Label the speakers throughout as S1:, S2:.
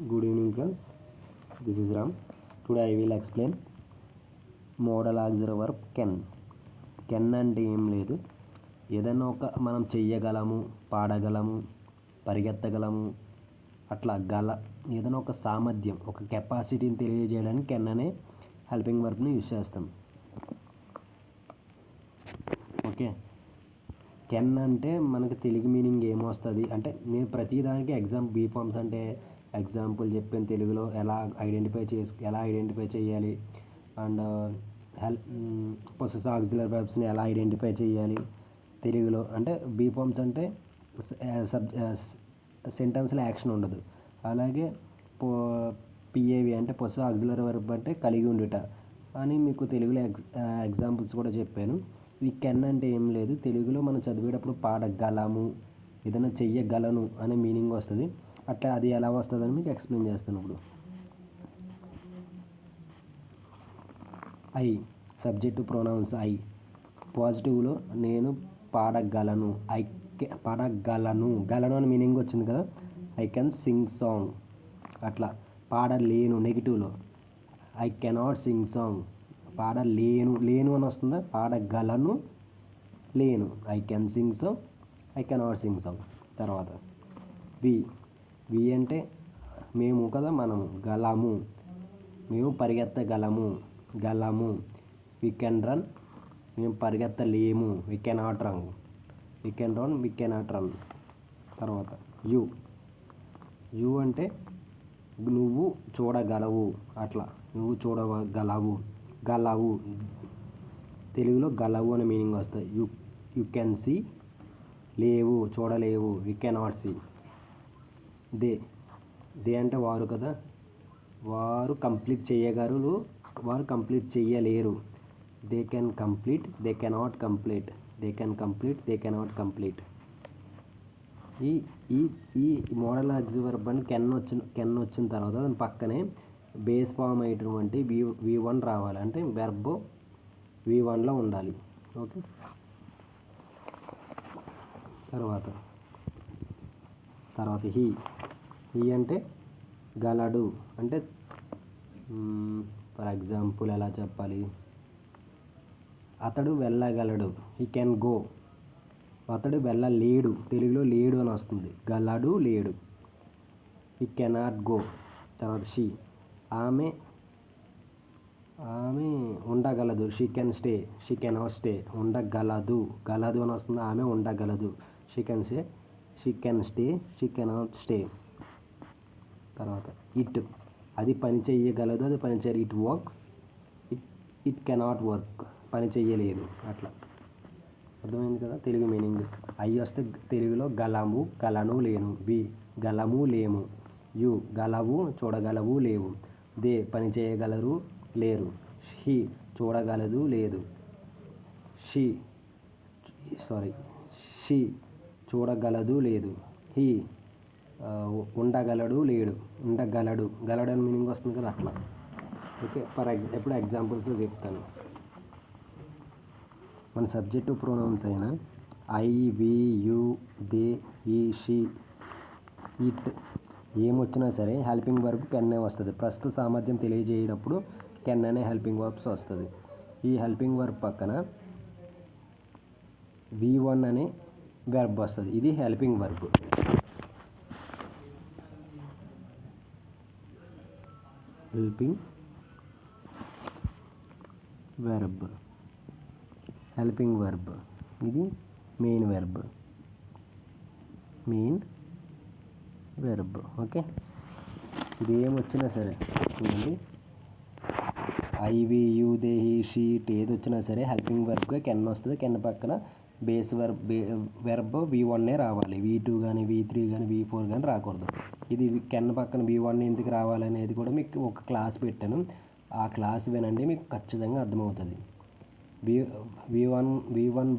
S1: Good evening friends, this is Ram. Today I will explain modal auxiliary verb can. Can అంటే ఏం లేదు, ఏదైనా ఒక మనం చెయ్యగలము, పాడగలము, పరిగెత్తగలము, అట్లా ఏదైనా ఒక సామర్థ్యం, ఒక కెపాసిటీని తెలియజేయడానికి కెన్ అనే హెల్పింగ్ వర్బ్ని యూజ్ చేస్తాం. ఓకే, కెన్ అంటే మనకు తెలుగు మీనింగ్ ఏమొస్తుంది అంటే, నేను ప్రతిదానికి బీ ఫార్మ్స్ అంటే ఎగ్జాంపుల్ చెప్పాను తెలుగులో ఎలా ఐడెంటిఫై చేయాలి, అండ్ పొసెసివ్ ఆక్సిలరీ వర్బ్స్ని ఎలా ఐడెంటిఫై చేయాలి తెలుగులో. అంటే బీ ఫార్మ్స్ అంటే సెంటెన్స్లో యాక్షన్ ఉండదు. అలాగే పిఏవి అంటే పొసెసివ్ ఆక్సిలరీ వర్బ్ అంటే కలిగి ఉండుట అని మీకు తెలుగులో ఎగ్జాంపుల్స్ కూడా చెప్పాను. ఈ కెన్ అంటే ఏం లేదు, తెలుగులో మనం చదివేటప్పుడు పాడగలము, ఏదైనా చెయ్యగలను అనే మీనింగ్ వస్తుంది. అట్లా అది ఎలా వస్తుందని మీకు ఎక్స్ప్లెయిన్ చేస్తాను. ఇప్పుడు ఐ సబ్జెక్టు ప్రొనౌన్స్ ఐ. పాజిటివ్లో నేను పాడగలను, గలను అని మీనింగ్ వచ్చింది కదా, ఐ కెన్ సింగ్ సాంగ్. అట్లా పాడలేను నెగిటివ్లో ఐ కెనాట్ సింగ్ సాంగ్. లేను అని వస్తుందా, పాడగలను లేను, I can sing song, I cannot Singh song. తర్వాత వి అంటే మేము కదా, మనము గలము, మేము పరిగెత్తగలము, వి కెన్ రన్, మేము పరిగెత్తలేము, we cannot run, we can run, we cannot run. తర్వాత యు అంటే నువ్వు చూడగలవు, అట్లా నువ్వు గలవు తెలుగులో గలవు అనే మీనింగ్ వస్తాయి. యు కెన్ సీ, లేవు చూడలేవు, వి కెనాట్ సీ. దే అంటే వారు కదా, వారు కంప్లీట్ చేయగలరు, వారు కంప్లీట్ చేయలేరు. They can complete, they cannot complete, they can complete, they cannot complete. ఈ మోడల్ ఆక్సిలరీ వర్బ్ అని కెన్ వచ్చిన తర్వాత దాని పక్కనే బేస్ ఫామ్ అయినటువంటి V1 రావాలి, అంటే వెర్బ్ V1లో ఉండాలి. ఓకే, తర్వాత హీ అంటే గలడు. అంటే ఫర్ ఎగ్జాంపుల్ ఎలా చెప్పాలి, అతడు వెళ్ళగలడు, హీ కెన్ గో. అతడు వెళ్ళలేడు, తెలుగులో లేడు అని వస్తుంది, గలడు లేడు, హీ కెనాట్ గో. తర్వాత ఆమె ఉండగలదు, she can stay, she cannot stay. గలదు అని వస్తుంది, ఆమె ఉండగలదు, she can stay, she can stay, she cannot stay. తర్వాత అది పని చెయ్యగలదు, అది పని చేయలేదు, it works, it cannot work, పని చెయ్యలేదు. అట్లా అర్థమైంది కదా తెలుగు మీనింగ్. ఐ వస్తే తెలుగులో గలము, గలను లేను, గలము లేము, యు గలవు చూడగలవు లేవు, దే పని చేయగలరు లేరు, హీ చూడగలదు లేదు, షీ చూడగలదు లేదు, హీ ఉండగలడు లేడు, గలడు అని మీనింగ్ వస్తుంది కదా, అట్లా. ఓకే, ఎప్పుడు ఎగ్జాంపుల్స్లో చెప్తాను. మన సబ్జెక్టు ప్రొనౌన్స్ అయిన ఐ, వి, యు, దే, ఈ, షీ, ఇట్ ఏమొచ్చినా సరే హెల్పింగ్ వర్బ్ కెన్ వస్తుంది. ప్రస్తుత సామర్థ్యం తెలియజేయనప్పుడు కెన్ అనే హెల్పింగ్ వర్బ్స్ వస్తుంది. ఈ హెల్పింగ్ వర్బ్ పక్కన V1 అనే వెర్బ్ వస్తుంది, ఇది హెల్పింగ్ వర్బ్. హెల్పింగ్ వర్బ్ ఇది మెయిన్ వెర్బ్. ఓకే, ఇది ఏమొచ్చినా సరే చూడండి, I, we, you, they, he, she, it ఏది వచ్చినా సరే హెల్పింగ్ వర్బ్గా కెన్ వస్తుంది. కెన్ పక్కన బేస్ వెర్బ్ V1 రావాలి, V2 కానీ V3 కానీ V4 కానీ రాకూడదు. ఇది కెన్ పక్కన V1 ఎందుకు రావాలనేది కూడా మీకు ఒక క్లాస్ పెట్టాను, ఆ క్లాస్ వినండి, మీకు ఖచ్చితంగా అర్థమవుతుంది. V1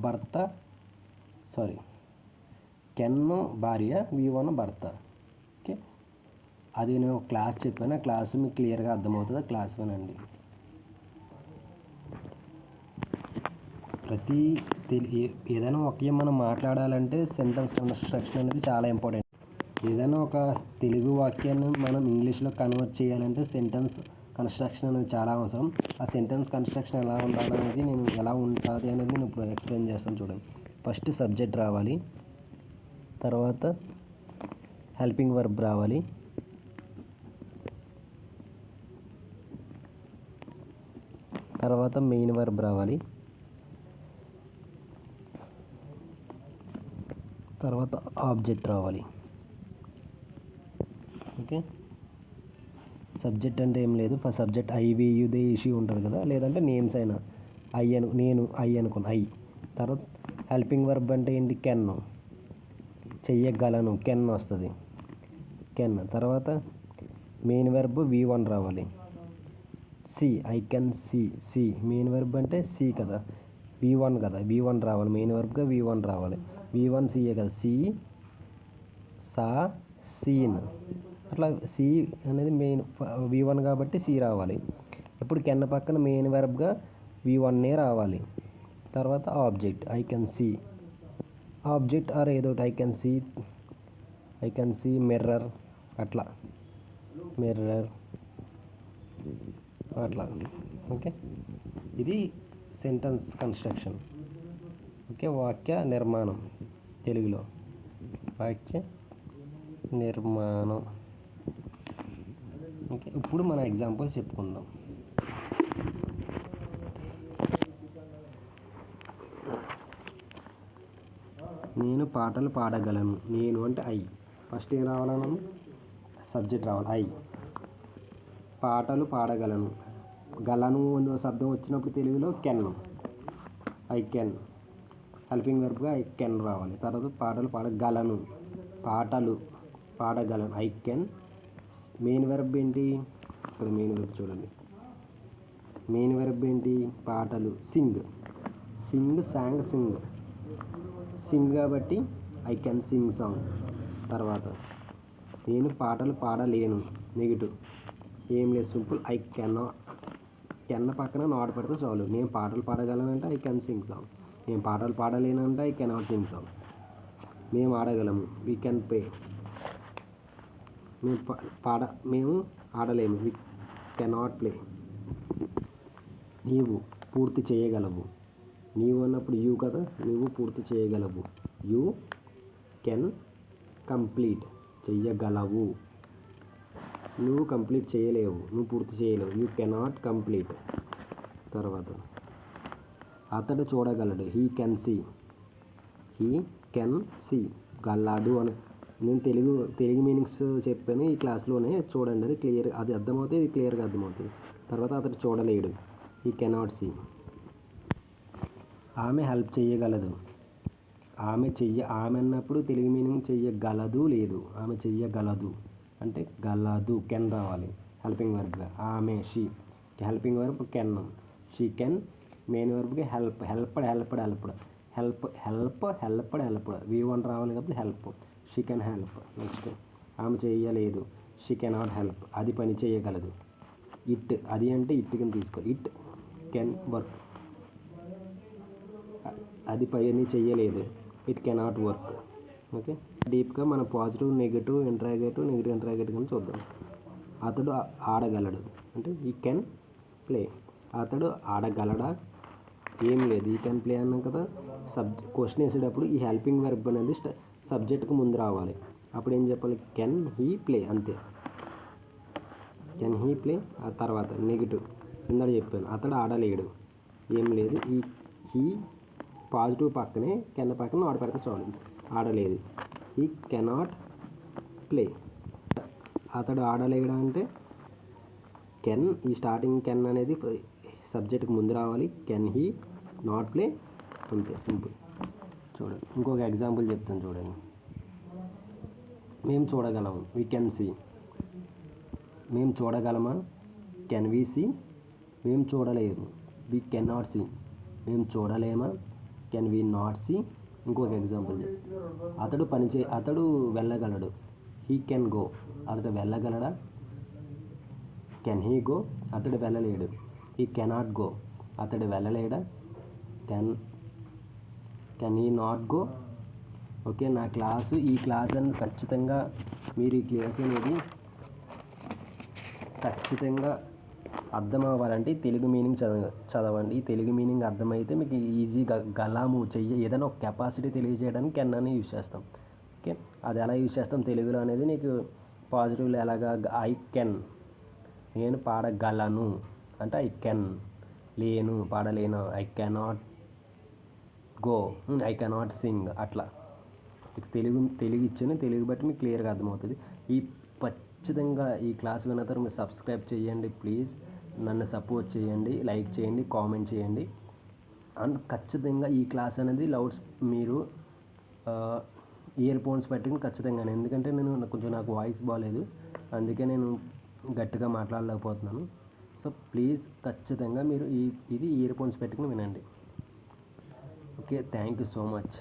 S1: భర్త, కెన్ భార్య, V1 భర్త. ఓకే, అది నేను క్లాస్ చెప్పాను, ఆ క్లాస్ మీకు క్లియర్గా అర్థమవుతుంది, ఆ క్లాస్ వినండి. ఏదైనా వాక్యం మనం మాట్లాడాలంటే సెంటెన్స్ కన్స్ట్రక్షన్ అనేది చాలా ఇంపార్టెంట్. ఏదైనా ఒక తెలుగు వాక్యాన్ని మనం ఇంగ్లీష్లో కన్వర్ట్ చేయాలంటే సెంటెన్స్ కన్స్ట్రక్షన్ అనేది చాలా అవసరం. ఆ సెంటెన్స్ కన్స్ట్రక్షన్ ఎలా ఉండాలనేది ఎలా ఉంటుంది అనేది నేను ఇప్పుడు ఎక్స్ప్లెయిన్ చేస్తాను చూడండి. ఫస్ట్ సబ్జెక్ట్ రావాలి, తర్వాత హెల్పింగ్ వర్బ్ రావాలి, తర్వాత మెయిన్ వర్బ్ రావాలి, తర్వాత ఆబ్జెక్ట్ రావాలి. ఓకే, సబ్జెక్ట్ అంటే ఏం లేదు, first subject I we you they issue ఉంటుంది కదా, లేదంటే నేమ్స్ అయినా నేను ఐ అనుకోను ఐ. తర్వాత హెల్పింగ్ వర్బ్ అంటే ఏంటి, కెన్, చెయ్యగలను, కెన్ వస్తుంది, కెన్. తర్వాత మెయిన్ వర్బ్ V1 రావాలి, see, I can see main verb అంటే సి కదా, V1 కదా, V1 రావాలి, మెయిన్ వర్బ్గా V1 రావాలి. V1 సిఏ కదా, సి, సా, సీన్, అట్లా సి అనేది మెయిన్ V1 కాబట్టి సి రావాలి. ఇప్పుడు కెన్ పక్కన మెయిన్ వర్బ్గా V1ఏ రావాలి. తర్వాత object I can see, object or ఏదో ఐ కెన్ సీ మిర్రర్, అట్లా మిర్రర్ అట్లా. ఓకే, ఇది సెంటెన్స్ కన్స్ట్రక్షన్. ఓకే, వాక్య నిర్మాణం తెలుగులో, వాక్య నిర్మాణం. ఓకే, ఇప్పుడు మన ఎగ్జాంపుల్స్ చెప్పుకుందాం. నేను పాటలు పాడగలను, నేను అంటే ఐ, ఫస్ట్ ఏం రావాలను, సబ్జెక్ట్ రావాలి ఐ. పాటలు పాడగలను, గలను శబ్దం వచ్చినప్పుడు తెలుగులో కెన్, ఐ కెన్, హెల్పింగ్ వర్బ్గా ఐ కెన్ రావాలి. తర్వాత పాటలు పాడగలను, పాటలు పాడగలను, ఐ కెన్. మెయిన్ వర్బ్ ఏంటి, ఇక్కడ మెయిన్ వర్బ్ చూడండి, మెయిన్ వర్బ్ ఏంటి, పాటలు, సింగ్, సాంగ్, సింగ్ కాబట్టి ఐ కెన్ సింగ్ సాంగ్. తర్వాత నేను పాటలు పాడలేను, నెగిటివ్, ఏం లేదు, సింపుల్, ఐ కెన్నాట్, కెన్న పక్కన నాట్ పెడితే చాలు. నేను పాటలు పాడగలనంటే ఐ కెన్ సింగ్ సాంగ్, నేను పాటలు పాడలేనంటే ఐ కెనాట్ సింగ్ సాంగ్. మేము ఆడగలము, వీ కెన్ ప్లే, మేము ఆడలేము, వీ కెనాట్ ప్లే. నీవు పూర్తి చేయగలవు, నీవు అన్నప్పుడు యూ కదా, నువ్వు పూర్తి చేయగలవు, యూ కెన్ కంప్లీట్, చెయ్యగలవు. నువ్వు కంప్లీట్ చేయలేవు, నువ్వు పూర్తి చేయలేవు, యూ కెనాట్ కంప్లీట్. తర్వాత అతడు చూడగలడు, హీ కెన్ సీ, గలడు అని నేను తెలుగు మీనింగ్స్ చెప్పాను ఈ క్లాస్లోనే, చూడండి, అది క్లియర్, అది అర్థమవుతుంది, ఇది క్లియర్గా అర్థమవుతుంది. తర్వాత అతడు చూడలేడు, హీ కెనాట్ సీ. ఆమె హెల్ప్ చేయగలదు, ఆమె అన్నప్పుడు తెలుగు మీనింగ్ చెయ్యగలదు లేదు, ఆమె చెయ్యగలదు అంటే గలదు, కెన్ రావాలి హెల్పింగ్ వర్బ్గా. ఆమె, she, helping verb can, she can, main వర్బ్గా హెల్ప్డ్ V1 రావాలి కాబట్టి help, she can help. Next ఆమె చేయలేదు, షీ కెనాట్ హెల్ప్, అది పని చేయగలదు. ఇట్, అది అంటే ఇట్ కింద తీసుకో, ఇట్ కెన్ వర్క్, అది పని చేయలేదు, ఇట్ కెనాట్ వర్క్. ఓకే, డీప్గా మన పాజిటివ్ నెగిటివ్ ఇంట్రాగేటివ్ కింద చూద్దాం. అతడు ఆడగలడు అంటే ఈ కెన్ ప్లే, అతడు ఆడగలడా, ఏం లేదు, ఈ కెన్ ప్లే అన్నాం కదా. క్వశ్చన్ వేసేటప్పుడు ఈ హెల్పింగ్ వర్బ్ అనేది సబ్జెక్ట్కి ముందు రావాలి. అప్పుడు ఏం చెప్పాలి, కెన్ హీ ప్లే, అంతే, కెన్ హీ ప్లే. ఆ తర్వాత నెగిటివ్ కింద చెప్పాను, అతడు ఆడలేడు, ఏం లేదు, హీ పాజిటివ్ పక్కనే కెన్ పక్కన ఆడ పెడితే చాలు, ఆడలేదు, హీ కెనాట్ ప్లే. అతడు ఆడలేడు అంటే కెన్, ఈ స్టార్టింగ్ కెన్ అనేది సబ్జెక్ట్కి ముందు రావాలి, కెన్ హీ నాట్ ప్లే, అంతే, సింపుల్. చూడండి, ఇంకొక ఎగ్జాంపుల్ చెప్తాను చూడండి. మేము చూడగలము, వీ కెన్ సీ, మేము చూడగలమా, కెన్ వీ సీ. మేము చూడలేము, వీ కెన్ నాట్ సీ. మేము చూడలేమా, కెన్ వీ నాట్ సీ. ఇంకొక ఎగ్జాంపుల్ అతడు వెళ్ళగలడు, హీ కెన్ గో, అతడు వెళ్ళగలడా, కెన్ హీ గో. అతడు వెళ్ళలేడు, హీ కెనాట్ గో, అతడు వెళ్ళలేడా, can he not go. Okay, నా క్లాసు ఈ క్లాస్ అనేది ఖచ్చితంగా మీరు ఈ క్లాస్ అనేది ఖచ్చితంగా అర్థం అవ్వాలంటే తెలుగు మీనింగ్ చదవండి. తెలుగు మీనింగ్ అర్థమైతే మీకు ఈజీగా గలాము ఏదైనా ఒక కెపాసిటీ తెలియజేయడానికి కెన్ అని యూజ్ చేస్తాం. ఓకే, అది ఎలా యూజ్ చేస్తాం తెలుగులో అనేది నీకు పాజిటివ్లో ఎలాగా ఐ కెన్, నేను పాడగలను అంటే ఐ కెన్, లేను పాడలేను I cannot go, I cannot sing. అట్లా తెలుగు ఇచ్చాను, తెలుగు బట్టి మీకు క్లియర్గా అర్థమవుతుంది. ఖచ్చితంగా ఈ క్లాస్ విన్న తర్వాత మీరు సబ్స్క్రైబ్ చేయండి ప్లీజ్. నన్ను సపోర్ట్ చేయండి, లైక్ చేయండి, కామెంట్ చేయండి. అండ్ ఖచ్చితంగా ఈ క్లాస్ అనేది మీరు ఇయర్ ఫోన్స్ పెట్టుకుని ఖచ్చితంగా, ఎందుకంటే కొంచెం నాకు వాయిస్ బాగాలేదు, అందుకే నేను గట్టిగా మాట్లాడలేకపోతున్నాను. సో ప్లీజ్ ఖచ్చితంగా మీరు ఇది ఇయర్ ఫోన్స్ పెట్టుకుని వినండి. Okay, thank you so much.